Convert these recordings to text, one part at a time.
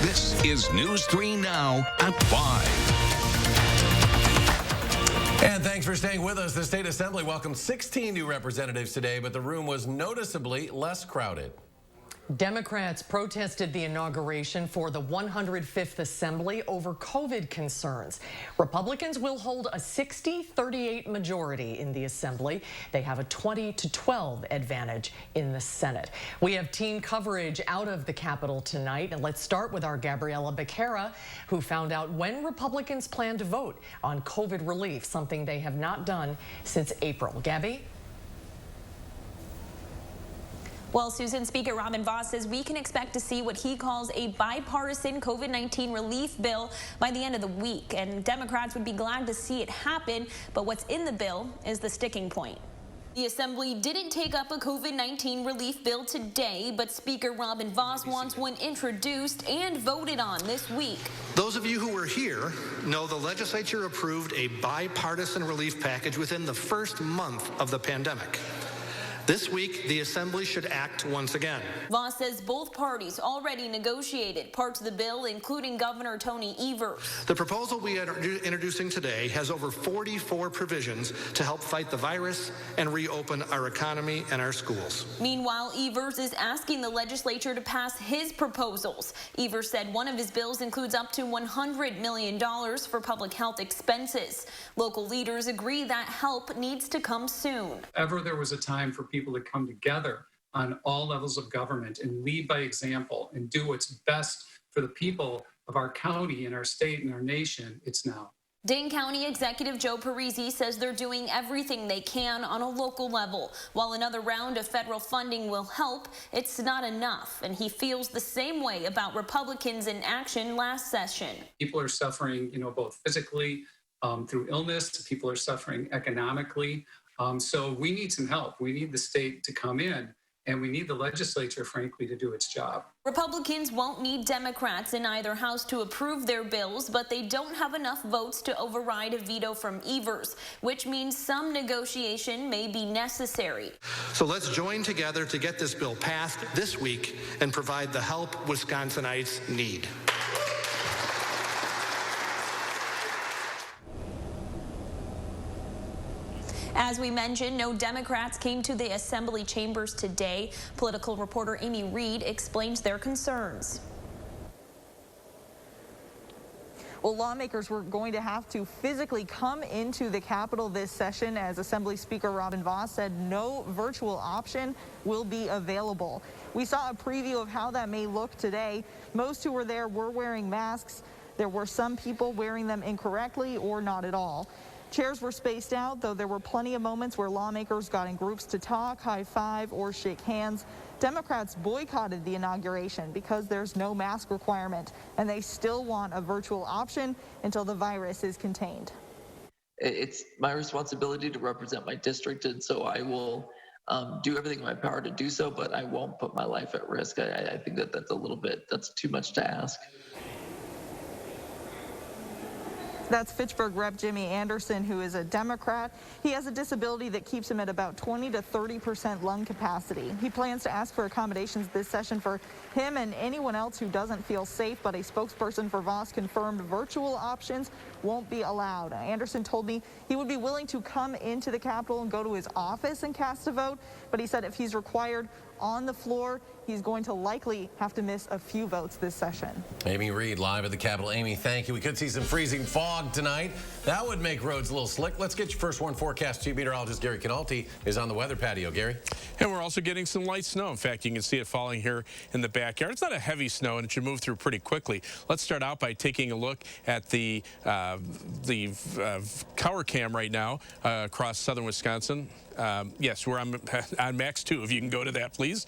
This is News 3 Now at 5. And thanks for staying with us. The State Assembly welcomed 16 new representatives today, but the room was noticeably less crowded. Democrats protested the inauguration for the 105th Assembly over COVID concerns. Republicans will hold a 60-38 majority in the Assembly. They have a 20-12 advantage in the Senate. We have team coverage out of the Capitol tonight, and let's start with our Gabriella Becerra, who found out when Republicans plan to vote on COVID relief, something they have not done since April. Gabby? Well, Susan, Speaker Robin Vos says we can expect to see what he calls a bipartisan COVID-19 relief bill by the end of the week. And Democrats would be glad to see it happen, but what's in the bill is the sticking point. The Assembly didn't take up a COVID-19 relief bill today, but Speaker Robin Vos wants one introduced and voted on this week. Those of you who were here know the legislature approved a bipartisan relief package within the first month of the pandemic. This week, the Assembly should act once again. Vos says both parties already negotiated parts of the bill, including Governor Tony Evers. The proposal we are introducing today has over 44 provisions to help fight the virus and reopen our economy and our schools. Meanwhile, Evers is asking the legislature to pass his proposals. Evers said one of his bills includes up to $100 million for public health expenses. Local leaders agree that help needs to come soon. Ever there was a time for people to come together on all levels of government and lead by example and do what's best for the people of our county and our state and our nation, it's now. Dane County Executive Joe Parisi says they're doing everything they can on a local level. While another round of federal funding will help, it's not enough, and he feels the same way about Republicans in action last session. People are suffering, both physically through illness. People are suffering economically. So we need some help. We need the state to come in, and we need the legislature, frankly, to do its job. Republicans won't need Democrats in either house to approve their bills, but they don't have enough votes to override a veto from Evers, which means some negotiation may be necessary. So let's join together to get this bill passed this week and provide the help Wisconsinites need. As we mentioned, no Democrats came to the Assembly chambers today. Political reporter Amy Reed explains their concerns. Well, lawmakers were going to have to physically come into the Capitol this session. As Assembly Speaker Robin Vos said, no virtual option will be available. We saw a preview of how that may look today. Most who were there were wearing masks. There were some people wearing them incorrectly or not at all. Chairs were spaced out, though there were plenty of moments where lawmakers got in groups to talk, high-five, or shake hands. Democrats boycotted the inauguration because there's no mask requirement, and they still want a virtual option until the virus is contained. It's my responsibility to represent my district, and so I will do everything in my power to do so, but I won't put my life at risk. I think that's too much to ask. That's Fitchburg Rep. Jimmy Anderson, who is a Democrat. He has a disability that keeps him at about 20 to 30% lung capacity. He plans to ask for accommodations this session for him and anyone else who doesn't feel safe, but a spokesperson for Vos confirmed virtual options won't be allowed. Anderson told me he would be willing to come into the Capitol and go to his office and cast a vote, but he said if he's required on the floor, he's going to likely have to miss a few votes this session. Amy Reed live at the Capitol. Amy, thank you. We could see some freezing fog tonight. That would make roads a little slick. Let's get your first one forecast. Chief Meteorologist Gary Canalti is on the weather patio. Gary? And we're also getting some light snow. In fact, you can see it falling here in the backyard. It's not a heavy snow, and it should move through pretty quickly. Let's start out by taking a look at the Cower Cam right now across southern Wisconsin. Yes, we're on Max 2, if you can go to that, please.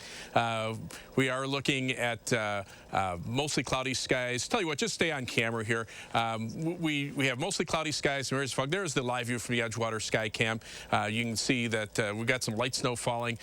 We are looking at mostly cloudy skies. Tell you what, just stay on camera here. We have mostly cloudy skies and there's fog. There's the live view from the Edgewater Sky Cam. You can see that we've got some light snow falling.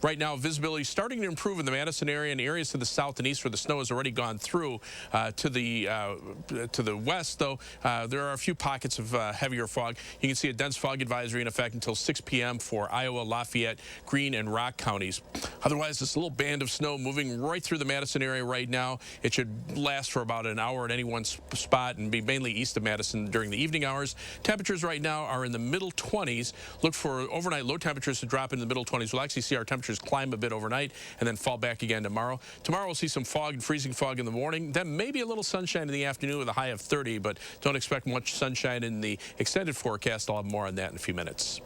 right now, visibility starting to improve in the Madison area and areas to the south and east where the snow has already gone through. To the west, though, there are a few pockets of heavier fog. You can see a dense fog advisory in effect until 6 p.m. for Iowa, Lafayette, Greene, and Rock counties. Otherwise, this little band of snow moving right through the Madison area right now. It should last for about an hour at any one spot and be mainly east of Madison during the evening hours. Temperatures right now are in the middle 20s. Look for overnight low temperatures to drop into the middle 20s. We'll actually see our temperatures climb a bit overnight and then fall back again tomorrow. Tomorrow we'll see some fog and freezing fog in the morning. Then maybe a little sunshine in the afternoon with a high of 30, but don't expect much sunshine in the extended forecast. I'll have more on that in a few minutes.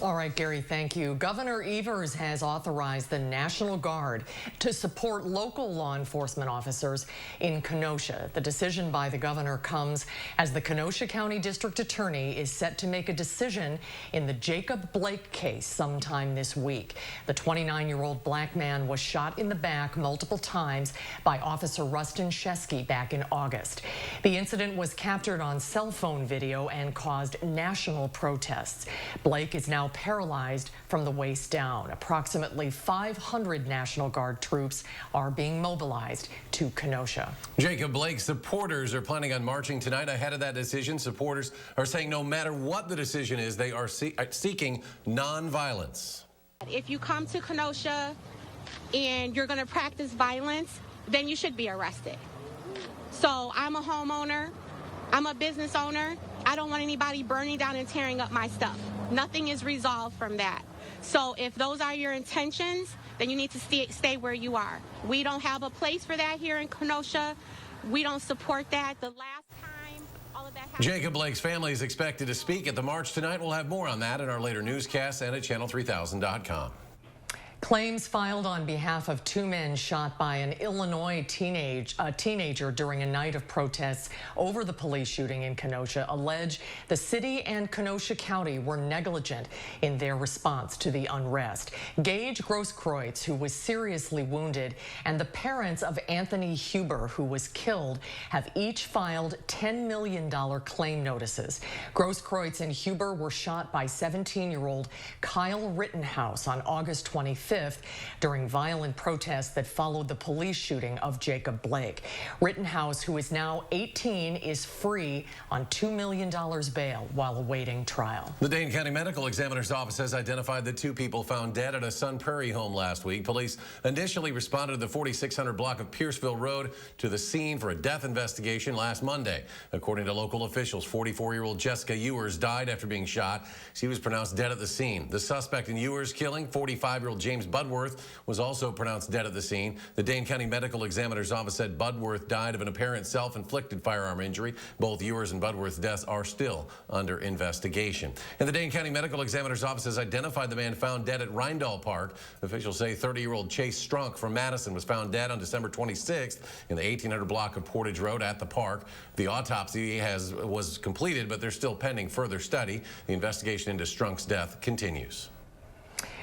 All right, Gary, thank you. Governor Evers has authorized the National Guard to support local law enforcement officers in Kenosha. The decision by the governor comes as the Kenosha County District Attorney is set to make a decision in the Jacob Blake case sometime this week. The 29-year-old black man was shot in the back multiple times by Officer Rustin Shesky back in August. The incident was captured on cell phone video and caused national protests. Blake is now paralyzed from the waist down. Approximately 500 National Guard troops are being mobilized to Kenosha. Jacob Blake supporters are planning on marching tonight ahead of that decision. Supporters are saying no matter what the decision is, they are seeking nonviolence. If you come to Kenosha and you're going to practice violence, then you should be arrested. So I'm a homeowner. I'm a business owner. I don't want anybody burning down and tearing up my stuff. Nothing is resolved from that. So if those are your intentions, then you need to stay where you are. We don't have a place for that here in Kenosha. We don't support that. The last time all of that happened. Jacob Blake's family is expected to speak at the march tonight. We'll have more on that in our later newscasts and at channel3000.com. Claims filed on behalf of two men shot by an Illinois teenager during a night of protests over the police shooting in Kenosha allege the city and Kenosha County were negligent in their response to the unrest. Gage Grosskreutz, who was seriously wounded, and the parents of Anthony Huber, who was killed, have each filed $10 million claim notices. Grosskreutz and Huber were shot by 17-year-old Kyle Rittenhouse on August 25th during violent protests that followed the police shooting of Jacob Blake. Rittenhouse, who is now 18, is free on $2 million bail while awaiting trial. The Dane County Medical Examiner's Office has identified the two people found dead at a Sun Prairie home last week. Police initially responded to the 4600 block of Pierceville Road to the scene for a death investigation last Monday. According to local officials, 44-year-old Jessica Ewers died after being shot. She was pronounced dead at the scene. The suspect in Ewers' killing, 45-year-old James Budworth, was also pronounced dead at the scene. The Dane County Medical Examiner's Office said Budworth died of an apparent self-inflicted firearm injury. Both Ewers and Budworth's deaths are still under investigation. And the Dane County Medical Examiner's Office has identified the man found dead at Rindall Park. Officials say 30-year-old Chase Strunk from Madison was found dead on December 26th in the 1800 block of Portage Road at the park. The autopsy was completed, but they're still pending further study. The investigation into Strunk's death continues.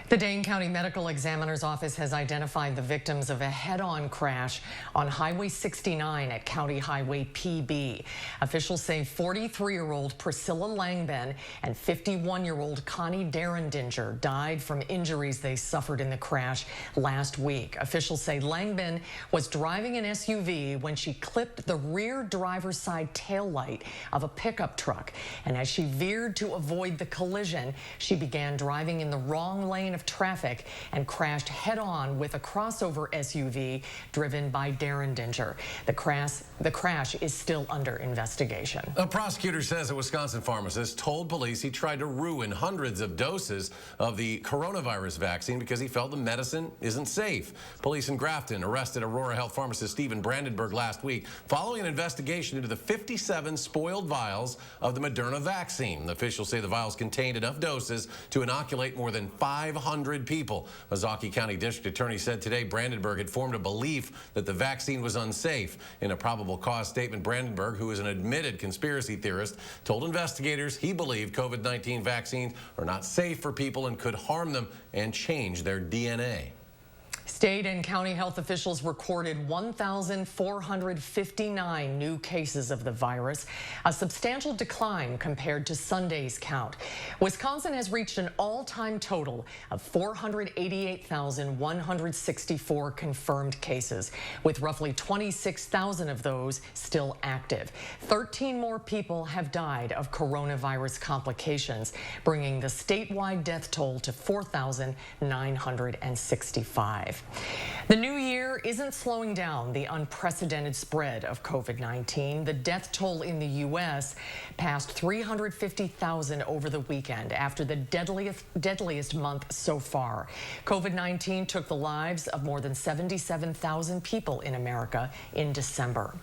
The Dane County Medical Examiner's Office has identified the victims of a head-on crash on Highway 69 at County Highway PB. Officials say 43-year-old Priscilla Langben and 51-year-old Connie Derendinger died from injuries they suffered in the crash last week. Officials say Langben was driving an SUV when she clipped the rear driver's side taillight of a pickup truck. And as she veered to avoid the collision, she began driving in the wrong lane of traffic and crashed head-on with a crossover SUV driven by Derendinger. The crash is still under investigation. A prosecutor says a Wisconsin pharmacist told police he tried to ruin hundreds of doses of the coronavirus vaccine because he felt the medicine isn't safe. Police in Grafton arrested Aurora Health pharmacist Stephen Brandenburg last week following an investigation into the 57 spoiled vials of the Moderna vaccine. Officials say the vials contained enough doses to inoculate more than 500 people. A Zaki County District Attorney said today Brandenburg had formed a belief that the vaccine was unsafe. In a probable cause statement, Brandenburg, who is an admitted conspiracy theorist, told investigators he believed COVID-19 vaccines are not safe for people and could harm them and change their DNA. State and county health officials recorded 1,459 new cases of the virus, a substantial decline compared to Sunday's count. Wisconsin has reached an all-time total of 488,164 confirmed cases, with roughly 26,000 of those still active. 13 more people have died of coronavirus complications, bringing the statewide death toll to 4,965. The new year isn't slowing down the unprecedented spread of COVID-19. The death toll in the U.S. passed 350,000 over the weekend, after the deadliest month so far. COVID-19 took the lives of more than 77,000 people in America in December.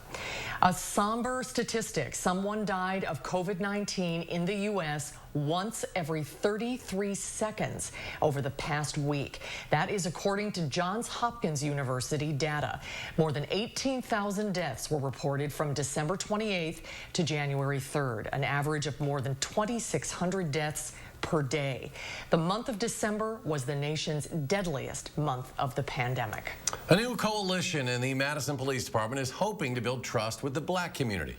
A somber statistic: someone died of COVID-19 in the U.S. once every 33 seconds over the past week. That is according to Johns Hopkins University data. More than 18,000 deaths were reported from December 28th to January 3rd, an average of more than 2,600 deaths per day. The month of December was the nation's deadliest month of the pandemic. A new coalition in the Madison Police Department is hoping to build trust with the Black community.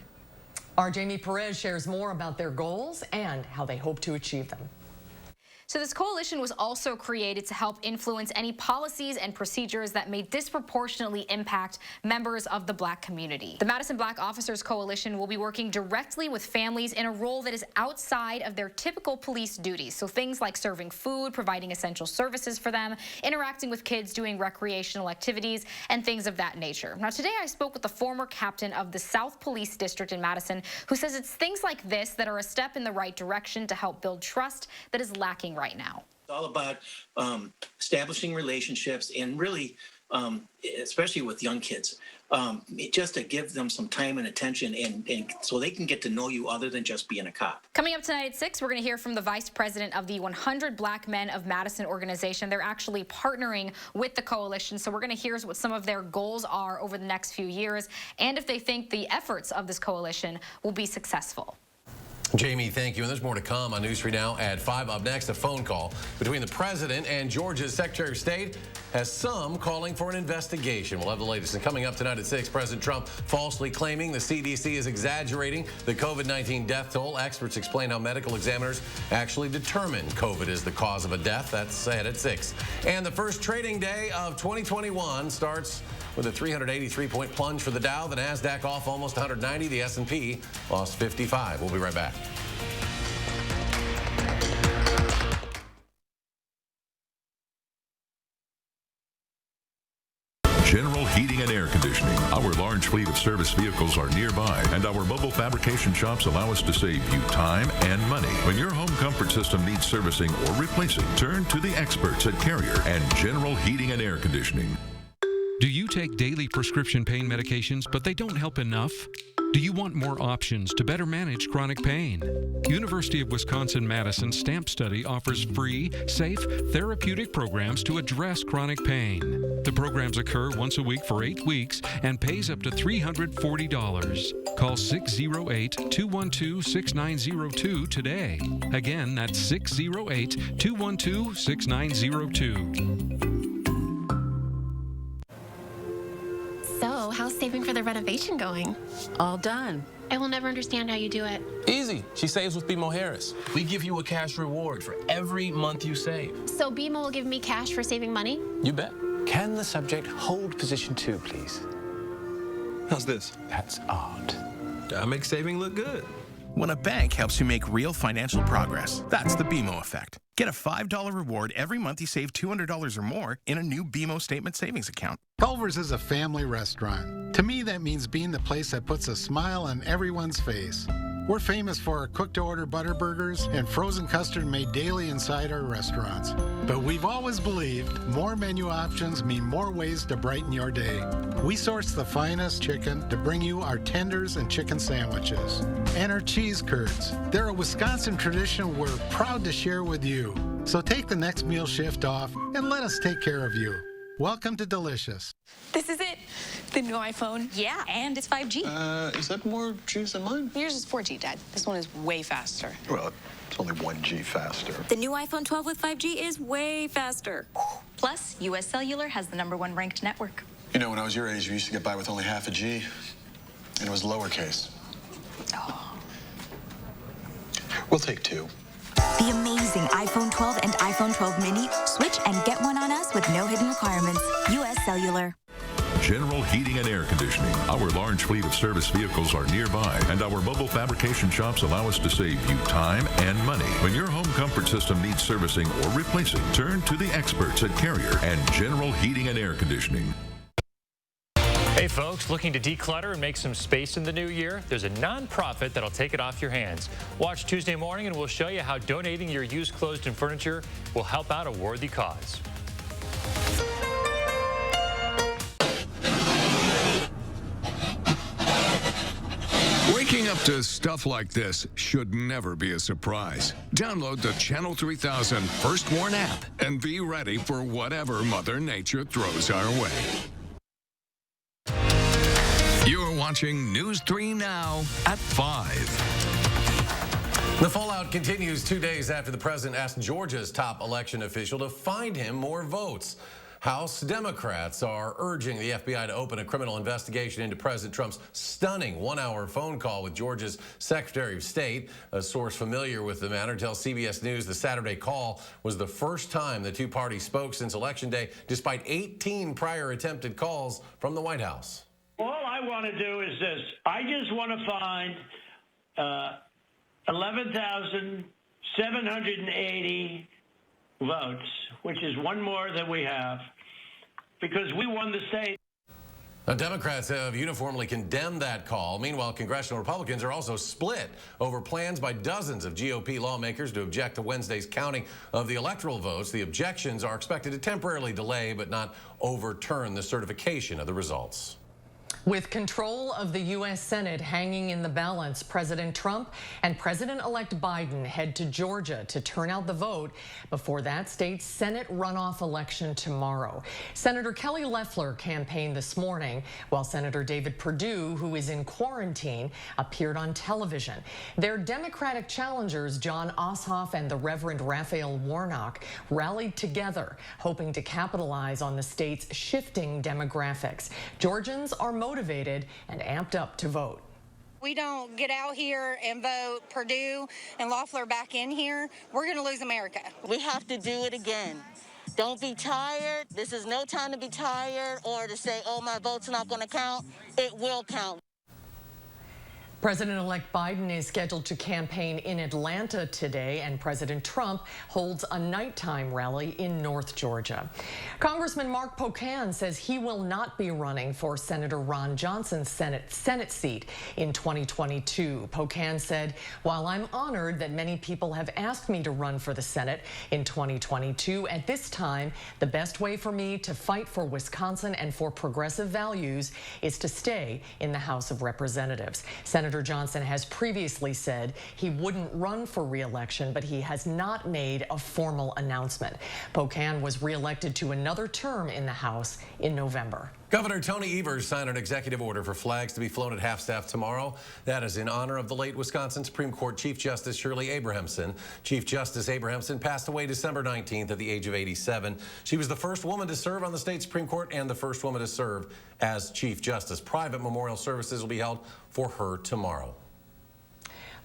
Our Jamie Perez shares more about their goals and how they hope to achieve them. So this coalition was also created to help influence any policies and procedures that may disproportionately impact members of the Black community. The Madison Black Officers Coalition will be working directly with families in a role that is outside of their typical police duties. So things like serving food, providing essential services for them, interacting with kids, doing recreational activities, and things of that nature. Now, today I spoke with the former captain of the South Police District in Madison, who says it's things like this that are a step in the right direction to help build trust that is lacking right now. It's all about establishing relationships and really, especially with young kids, just to give them some time and attention and so they can get to know you other than just being a cop. Coming up tonight at 6, we're going to hear from the vice president of the 100 Black Men of Madison organization. They're actually partnering with the coalition, so we're going to hear what some of their goals are over the next few years and if they think the efforts of this coalition will be successful. Jamie, thank you. And there's more to come on News 3 Now at 5. Up next, a phone call between the president and Georgia's Secretary of State has some calling for an investigation. We'll have the latest. And coming up tonight at 6, President Trump falsely claiming the CDC is exaggerating the COVID-19 death toll. Experts explain how medical examiners actually determine COVID is the cause of a death. That's ahead at 6. And the first trading day of 2021 starts with a 383-point plunge for the Dow. The NASDAQ off almost 190. The S&P lost 55. We'll be right back. General Heating and Air Conditioning. Our large fleet of service vehicles are nearby, and our mobile fabrication shops allow us to save you time and money. When your home comfort system needs servicing or replacing, turn to the experts at Carrier and General Heating and Air Conditioning. Do you take daily prescription pain medications, but they don't help enough? Do you want more options to better manage chronic pain? University of Wisconsin-Madison STAMP Study offers free, safe, therapeutic programs to address chronic pain. The programs occur once a week for 8 weeks and pays up to $340. Call 608-212-6902 today. Again, that's 608-212-6902. So, how's saving for the renovation going? All done. I will never understand how you do it. Easy. She saves with BMO Harris. We give you a cash reward for every month you save. So BMO will give me cash for saving money? You bet. Can the subject hold position 2, please? How's this? That's art. That makes saving look good. When a bank helps you make real financial progress, that's the BMO effect. Get a $5 reward every month you save $200 or more in a new BMO Statement Savings account. Culver's is a family restaurant. To me, that means being the place that puts a smile on everyone's face. We're famous for our cooked-to-order butter burgers and frozen custard made daily inside our restaurants. But we've always believed more menu options mean more ways to brighten your day. We source the finest chicken to bring you our tenders and chicken sandwiches. And our cheese curds. They're a Wisconsin tradition we're proud to share with you. So take the next meal shift off and let us take care of you. Welcome to Delicious. This is it. The new iPhone. Yeah, and it's 5G. Is that more juice than mine? Yours is 4G, Dad. This one is way faster. Well, It's only 1G faster. The new iPhone 12 with 5G is way faster. Plus, US Cellular has the #1 ranked network. You know, when I was your age, we used to get by with only half a G, and it was lowercase. Oh. We'll take 2. The amazing iPhone 12 and iPhone 12 mini. Switch and get one on us with no hidden requirements. US Cellular. General Heating and Air Conditioning. Our large fleet of service vehicles are nearby, and our mobile fabrication shops allow us to save you time and money. When your home comfort system needs servicing or replacing, turn to the experts at Carrier and General Heating and Air Conditioning. Hey folks, looking to declutter and make some space in the new year? There's a nonprofit that'll take it off your hands. Watch Tuesday morning and we'll show you how donating your used clothes and furniture will help out a worthy cause. Waking up to stuff like this should never be a surprise. Download the Channel 3000 First Warn app and be ready for whatever Mother Nature throws our way. You're watching News 3 Now at 5. The fallout continues 2 days after the president asked Georgia's top election official to find him more votes. House Democrats are urging the FBI to open a criminal investigation into President Trump's stunning one-hour phone call with Georgia's Secretary of State. A source familiar with the matter tells CBS News the Saturday call was the first time the two parties spoke since Election Day, despite 18 prior attempted calls from the White House. All I want to do is this. I just want to find 11,780 votes, which is one more than we have, because we won the state. The Democrats have uniformly condemned that call. Meanwhile, congressional Republicans are also split over plans by dozens of GOP lawmakers to object to Wednesday's counting of the electoral votes. The objections are expected to temporarily delay but not overturn the certification of the results. With control of the U.S. Senate hanging in the balance, President Trump and President-elect Biden head to Georgia to turn out the vote before that state's Senate runoff election tomorrow. Senator Kelly Loeffler campaigned this morning, while Senator David Perdue, who is in quarantine, appeared on television. Their Democratic challengers, John Ossoff and the Reverend Raphael Warnock, rallied together, hoping to capitalize on the state's shifting demographics. Georgians are motivated and amped up to vote. We don't get out here and vote Perdue and Loeffler back in here, we're going to lose America. We have to do it again. Don't be tired. This is no time to be tired or to say, oh, my vote's not going to count. It will count. President-elect Biden is scheduled to campaign in Atlanta today, and President Trump holds a nighttime rally in North Georgia. Congressman Mark Pocan says he will not be running for Senator Ron Johnson's Senate seat in 2022. Pocan said, while I'm honored that many people have asked me to run for the Senate in 2022, at this time, the best way for me to fight for Wisconsin and for progressive values is to stay in the House of Representatives. Senator Johnson has previously said he wouldn't run for re-election, but he has not made a formal announcement. Pocan was re-elected to another term in the House in November. Governor Tony Evers signed an executive order for flags to be flown at half-staff tomorrow. That is in honor of the late Wisconsin Supreme Court Chief Justice Shirley Abrahamson. Chief Justice Abrahamson passed away December 19th at the age of 87. She was the first woman to serve on the state Supreme Court and the first woman to serve as Chief Justice. Private memorial services will be held for her tomorrow.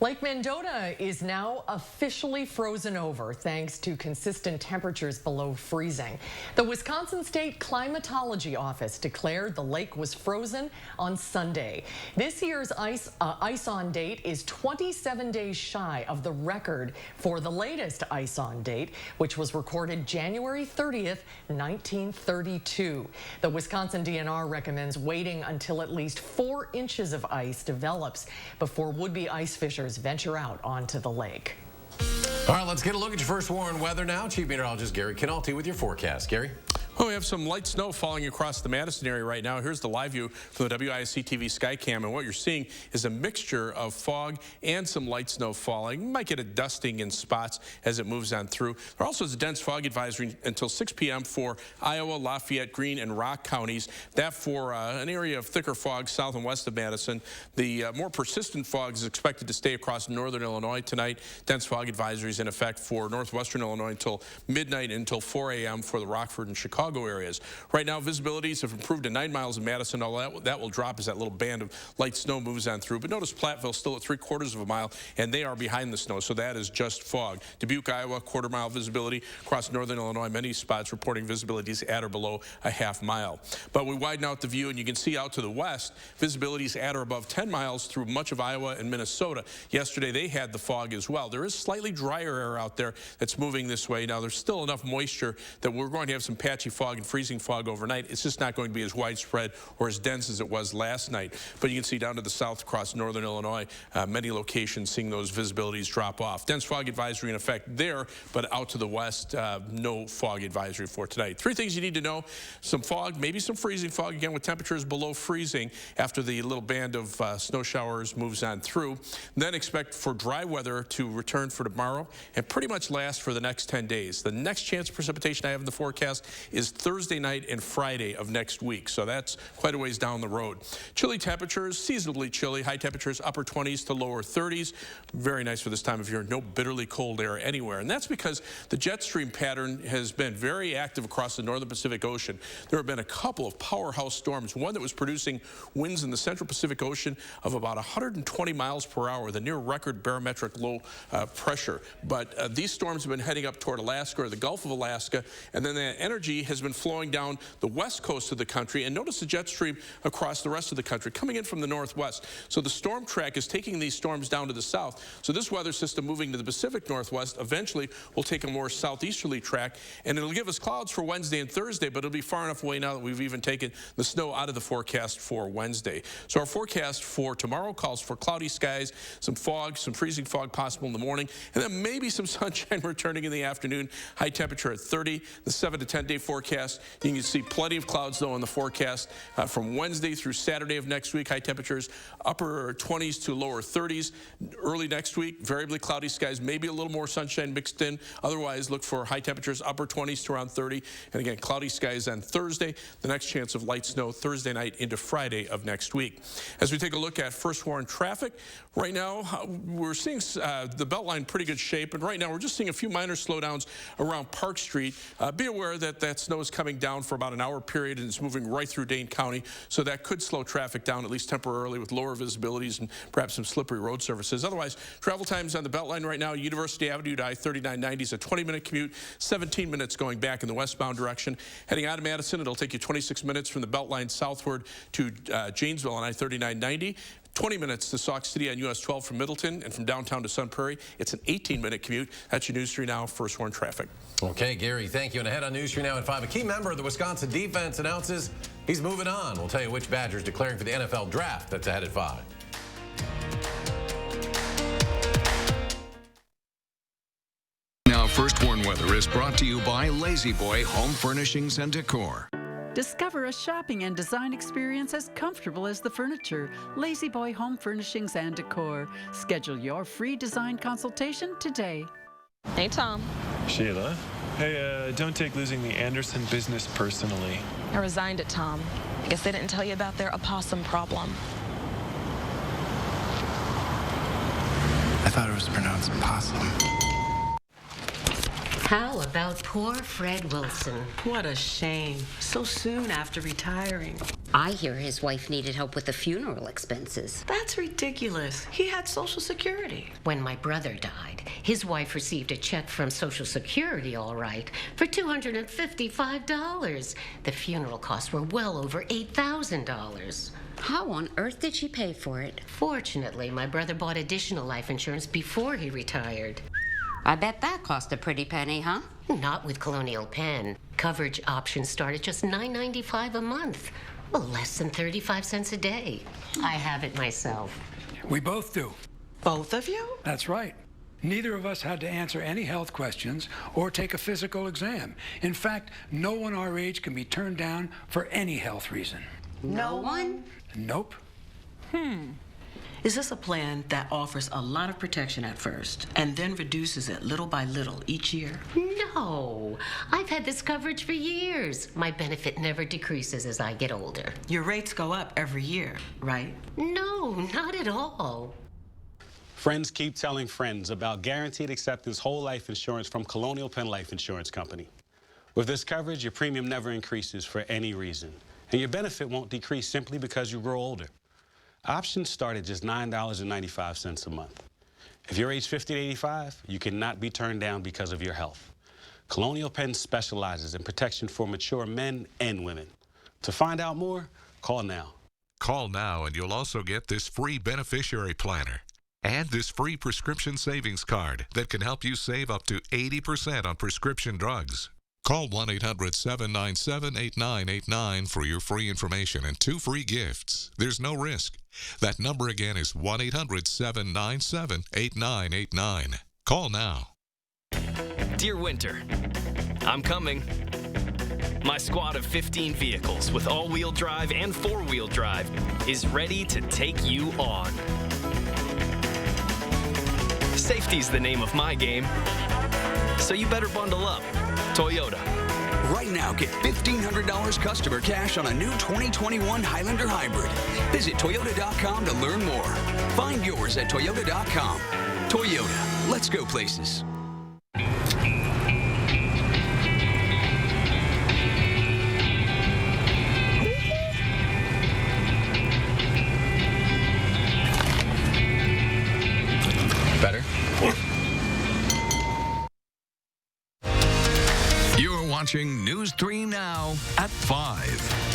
Lake Mendota is now officially frozen over thanks to consistent temperatures below freezing. The Wisconsin State Climatology Office declared the lake was frozen on Sunday. This year's ice on date is 27 days shy of the record for the latest ice on date, which was recorded January 30th, 1932. The Wisconsin DNR recommends waiting until at least 4 inches of ice develops before would-be ice fishers venture out onto the lake. All right, let's get a look at your first warn weather now. Chief Meteorologist Gary Canalti with your forecast. Gary? Well, we have some light snow falling across the Madison area right now. Here's the live view from the WISC TV Skycam, and what you're seeing is a mixture of fog and some light snow falling. You might get a dusting in spots as it moves on through. There also is a dense fog advisory until 6 p.m. for Iowa, Lafayette, Greene, and Rock counties. That for an area of thicker fog south and west of Madison. The more persistent fog is expected to stay across northern Illinois tonight. Dense fog advisories in effect for northwestern Illinois until midnight, until 4 a.m. for the Rockford and Chicago areas. Right now, visibilities have improved to 9 miles in Madison. All that will drop as that little band of light snow moves on through. But notice Platteville still at 3/4 of a mile, and they are behind the snow, so that is just fog. Dubuque, Iowa, 1/4 mile visibility across northern Illinois. Many spots reporting visibilities at or below a 1/2 mile. But we widen out the view, and you can see out to the west, visibilities at or above 10 miles through much of Iowa and Minnesota. Yesterday, they had the fog as well. There is slightly drier air out there that's moving this way. Now, there's still enough moisture that we're going to have some patchy fog and freezing fog overnight. It's just not going to be as widespread or as dense as it was last night. But you can see down to the south across northern Illinois, many locations seeing those visibilities drop off. Dense fog advisory in effect there, but out to the west, no fog advisory for tonight. 3 things you need to know: some fog, maybe some freezing fog, again with temperatures below freezing after the little band of snow showers moves on through. Then expect for dry weather to return for tomorrow and pretty much last for the next 10 days. The next chance of precipitation I have in the forecast is Thursday night and Friday of next week, so that's quite a ways down the road. Chilly temperatures, seasonably chilly, high temperatures upper 20s to lower 30s. Very nice for this time of year. No bitterly cold air anywhere, and that's because the jet stream pattern has been very active across the northern Pacific Ocean. There have been a couple of powerhouse storms, one that was producing winds in the central Pacific Ocean of about 120 miles per hour, the near record barometric low pressure. But these storms have been heading up toward Alaska or the Gulf of Alaska, and then that energy has been flowing down the west coast of the country, and notice the jet stream across the rest of the country coming in from the northwest. So the storm track is taking these storms down to the south. So this weather system moving to the Pacific Northwest eventually will take a more southeasterly track, and it'll give us clouds for Wednesday and Thursday, but it'll be far enough away now that we've even taken the snow out of the forecast for Wednesday. So our forecast for tomorrow calls for cloudy skies, some fog, some freezing fog possible in the morning, and then maybe some sunshine returning in the afternoon. High temperature at 30. The 7 to 10 day forecast, you can see plenty of clouds though in the forecast from Wednesday through Saturday of next week. High temperatures upper 20s to lower 30s. Early next week, variably cloudy skies, maybe a little more sunshine mixed in. Otherwise, look for high temperatures upper 20s to around 30. And again, cloudy skies on Thursday. The next chance of light snow Thursday night into Friday of next week. As we take a look at first warn traffic, right now we're seeing the Beltline pretty good shape, and right now we're just seeing a few minor slowdowns around Park Street. Be aware that that snow is coming down for about an hour period, and it's moving right through Dane County, so that could slow traffic down at least temporarily with lower visibilities and perhaps some slippery road surfaces. Otherwise, travel times on the Beltline right now: University Avenue to I-3990 is a 20-minute commute, 17 minutes going back in the westbound direction. Heading out of Madison, it'll take you 26 minutes from the Beltline southward to Janesville on I-3990. 20 minutes to Sauk City on US 12 from Middleton, and from downtown to Sun Prairie, it's an 18-minute commute. That's your News 3 Now First Warn traffic. Okay, Gary, thank you. And ahead on News 3 Now at 5, a key member of the Wisconsin defense announces he's moving on. We'll tell you which Badgers declaring for the NFL draft. That's ahead at 5. Now, First Warn weather is brought to you by Lazy Boy Home Furnishings and Decor. Discover a shopping and design experience as comfortable as the furniture. Lazy Boy Home Furnishings and Decor. Schedule your free design consultation today. Hey, Tom. Sheila. Hey, don't take losing the Anderson business personally. I resigned it, Tom. I guess they didn't tell you about their opossum problem. I thought it was pronounced possum. How about poor Fred Wilson? What a shame. So soon after retiring. I hear his wife needed help with the funeral expenses. That's ridiculous. He had Social Security. When my brother died, his wife received a check from Social Security, all right, for $255. The funeral costs were well over $8,000. How on earth did she pay for it? Fortunately, my brother bought additional life insurance before he retired. I bet that cost a pretty penny, huh? Not with Colonial Penn. Coverage options start at just $9.95 a month. Well, less than 35 cents a day. I have it myself. We both do. Both of you? That's right. Neither of us had to answer any health questions or take a physical exam. In fact, no one our age can be turned down for any health reason. No one? Nope. Is this a plan that offers a lot of protection at first and then reduces it little by little each year? No. I've had this coverage for years. My benefit never decreases as I get older. Your rates go up every year, right? No, not at all. Friends keep telling friends about guaranteed acceptance whole life insurance from Colonial Penn Life Insurance Company. With this coverage, your premium never increases for any reason, and your benefit won't decrease simply because you grow older. Options start at just $9.95 a month. If you're age 50 to 85, you cannot be turned down because of your health. Colonial Penn specializes in protection for mature men and women. To find out more, call now. Call now and you'll also get this free beneficiary planner and this free prescription savings card that can help you save up to 80% on prescription drugs. Call 1-800-797-8989 for your free information and 2 free gifts. There's no risk. That number again is 1-800-797-8989. Call now. Dear Winter, I'm coming. My squad of 15 vehicles with all-wheel drive and 4-wheel drive is ready to take you on. Safety's the name of my game, so you better bundle up. Toyota. Right now, get $1,500 customer cash on a new 2021 Highlander Hybrid. Visit Toyota.com to learn more. Find yours at Toyota.com. Toyota, let's go places. Better? You're watching News 3 Now at 5.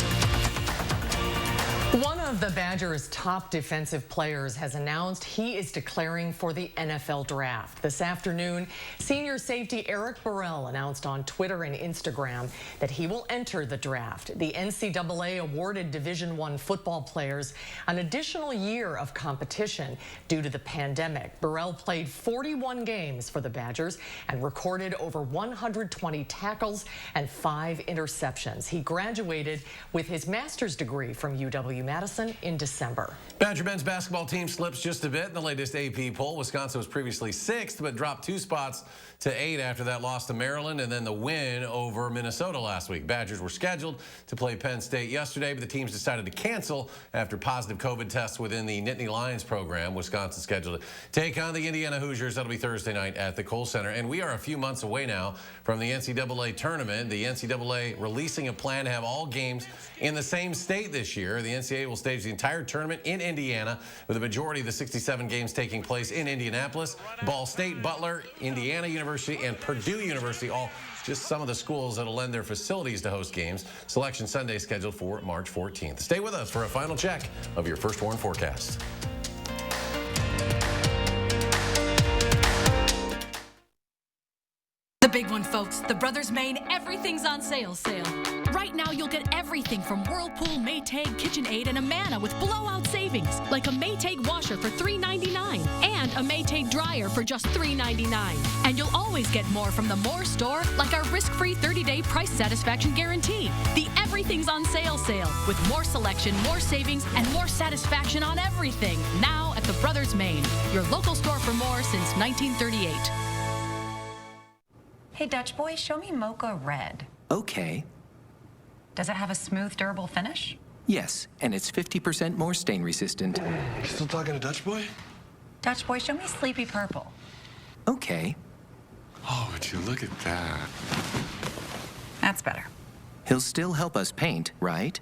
One of the Badgers' top defensive players has announced he is declaring for the NFL draft. This afternoon, senior safety Eric Burrell announced on Twitter and Instagram that he will enter the draft. The NCAA awarded Division I football players an additional year of competition due to the pandemic. Burrell played 41 games for the Badgers and recorded over 120 tackles and 5 interceptions. He graduated with his master's degree from UW-Madison in December. Badger men's basketball team slips just a bit in the latest AP poll. Wisconsin was previously 6th, but dropped 2 spots to 8 after that loss to Maryland and then the win over Minnesota last week. Badgers were scheduled to play Penn State yesterday, but the teams decided to cancel after positive COVID tests within the Nittany Lions program. Wisconsin scheduled to take on the Indiana Hoosiers. That'll be Thursday night at the Kohl Center. And we are a few months away now from the NCAA tournament. The NCAA releasing a plan to have all games in the same state this year. The NCAA will stage the entire tournament in Indiana, with the majority of the 67 games taking place in Indianapolis. Ball State, Butler, Indiana University, and Purdue University, all just some of the schools that will lend their facilities to host games. Selection Sunday scheduled for March 14th. Stay with us for a final check of your First Warn forecast. The big one, folks. The Brothers Maine Everything's on Sale sale. Right now, you'll get everything from Whirlpool, Maytag, KitchenAid, and Amana with blowout savings, like a Maytag washer for $3.99 and a Maytag dryer for just $3.99. And you'll always get more from the More store, like our risk-free 30-day price satisfaction guarantee. The Everything's on Sale sale, with more selection, more savings, and more satisfaction on everything. Now at the Brothers Maine, your local store for more since 1938. Hey, Dutch boy, show me Mocha Red. Okay. Does it have a smooth, durable finish? Yes, and it's 50% more stain resistant. Still talking to Dutch boy? Dutch boy, show me Sleepy Purple. Okay. Oh, would you look at that? That's better. He'll still help us paint, right?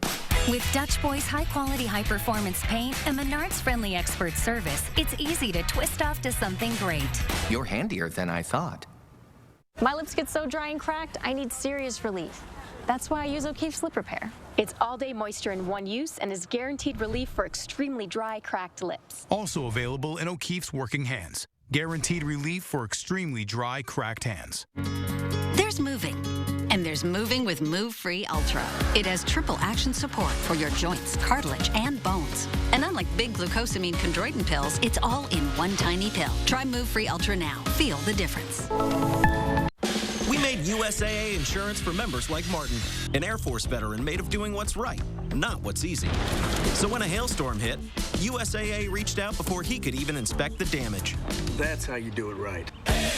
With Dutch Boy's high-quality, high-performance paint and Menard's friendly expert service, it's easy to twist off to something great. You're handier than I thought. My lips get so dry and cracked, I need serious relief. That's why I use O'Keefe's Lip Repair. It's all-day moisture in one use and is guaranteed relief for extremely dry, cracked lips. Also available in O'Keefe's Working Hands. Guaranteed relief for extremely dry, cracked hands. There's moving, and there's There's moving with Move Free Ultra. It has triple action support for your joints, cartilage, and bones. And unlike big glucosamine chondroitin pills, it's all in one tiny pill. Try Move Free Ultra now. Feel the difference. We made USAA insurance for members like Martin, an Air Force veteran made of doing what's right, not what's easy. So when a hailstorm hit, USAA reached out before he could even inspect the damage. That's how you do it right.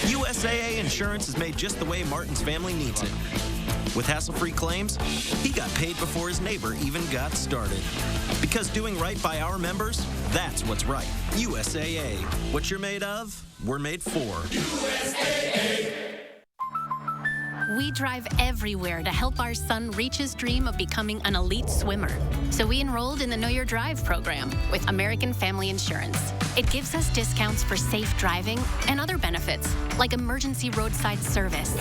USAA insurance is made just the way Martin's family needs it. With hassle-free claims, he got paid before his neighbor even got started. Because doing right by our members, that's what's right. USAA. What you're made of, we're made for. USAA. We drive everywhere to help our son reach his dream of becoming an elite swimmer. So we enrolled in the Know Your Drive program with American Family Insurance. It gives us discounts for safe driving and other benefits, like emergency roadside service,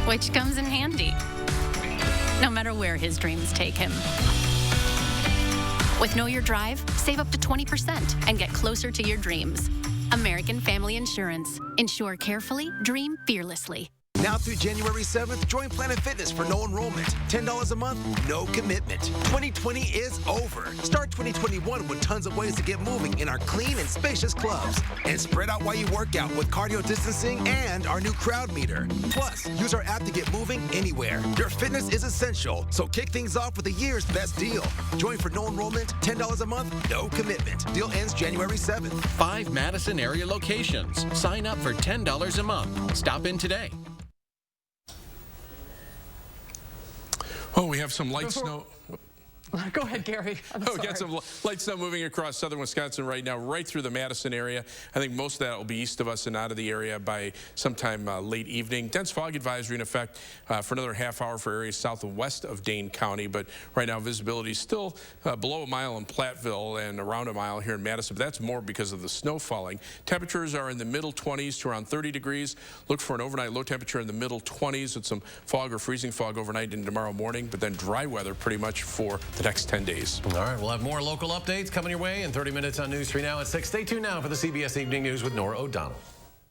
which comes in handy, no matter where his dreams take him. With Know Your Drive, save up to 20% and get closer to your dreams. American Family Insurance. Insure carefully, dream fearlessly. Now through January 7th, join Planet Fitness for no enrollment. $10 a month, no commitment. 2020 is over. Start 2021 with tons of ways to get moving in our clean and spacious clubs. And spread out while you work out with cardio distancing and our new crowd meter. Plus, use our app to get moving anywhere. Your fitness is essential, so kick things off with the year's best deal. Join for no enrollment, $10 a month, no commitment. Deal ends January 7th. 5 Madison area locations. Sign up for $10 a month. Stop in today. Oh, we have some light snow. Go ahead, Gary. We got some light snow moving across southern Wisconsin right now, right through the Madison area. I think most of that will be east of us and out of the area by sometime late evening. Dense fog advisory in effect for another half hour for areas south and west of Dane County. But right now, visibility is still below a mile in Platteville and around a mile here in Madison. But that's more because of the snow falling. Temperatures are in the middle 20s to around 30 degrees. Look for an overnight low temperature in the middle 20s with some fog or freezing fog overnight into tomorrow morning. But then dry weather pretty much for the next 10 days. All right, we'll have more local updates coming your way in 30 minutes on News 3 Now at 6. Stay tuned now for the CBS Evening News with Nora O'Donnell.